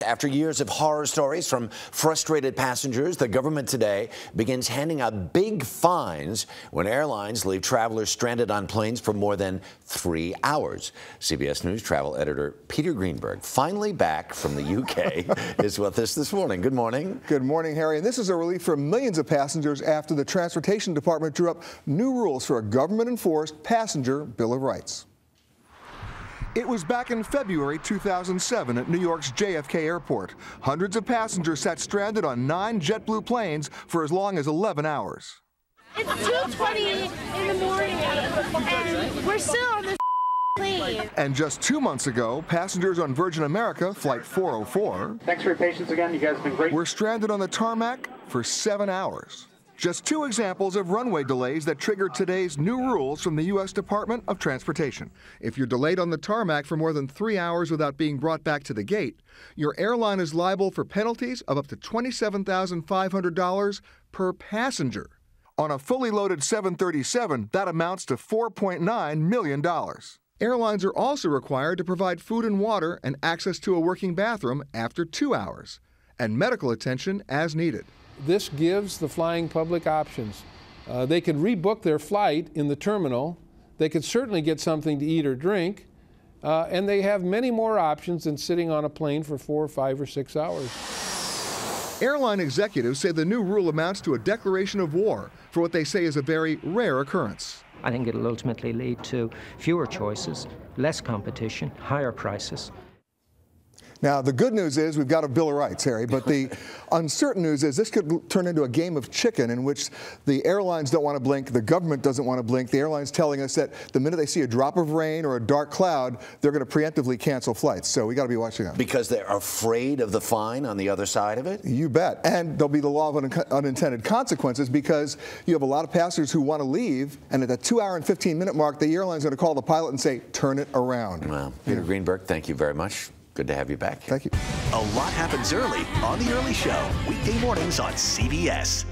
After years of horror stories from frustrated passengers, the government today begins handing out big fines when airlines leave travelers stranded on planes for more than 3 hours. CBS News travel editor Peter Greenberg, finally back from the UK, is with us this morning. Good morning. Good morning, Harry. And this is a relief for millions of passengers after the Transportation Department drew up new rules for a government-enforced passenger Bill of Rights. It was back in February 2007 at New York's JFK Airport. Hundreds of passengers sat stranded on 9 JetBlue planes for as long as 11 hours. It's 2:20 in the morning, and we're still on this plane. And just 2 months ago, passengers on Virgin America Flight 404 Thanks for your patience again. You guys have been great. were stranded on the tarmac for 7 hours. Just 2 examples of runway delays that triggered today's new rules from the U.S. Department of Transportation. If you're delayed on the tarmac for more than 3 hours without being brought back to the gate, your airline is liable for penalties of up to $27,500 per passenger. On a fully loaded 737, that amounts to $4.9 million. Airlines are also required to provide food and water and access to a working bathroom after 2 hours, and medical attention as needed. This gives the flying public options. They could rebook their flight in the terminal. They could certainly get something to eat or drink. And they have many more options than sitting on a plane for 4, 5, or 6 hours. Airline executives say the new rule amounts to a declaration of war for what they say is a very rare occurrence. I think it'll ultimately lead to fewer choices, less competition, higher prices. Now, the good news is we've got a Bill of Rights, Harry, but the uncertain news is this could turn into a game of chicken in which the airlines don't want to blink, the government doesn't want to blink. The airline's telling us that the minute they see a drop of rain or a dark cloud, they're going to preemptively cancel flights. So we got to be watching out. Because they're afraid of the fine on the other side of it? You bet. And there'll be the law of unintended consequences because you have a lot of passengers who want to leave, and at the 2-hour and 15-minute mark, the airline's going to call the pilot and say, turn it around. Well, Peter Greenberg, thank you very much. Good to have you back. Thank you. A lot happens early on The Early Show, weekday mornings on CBS.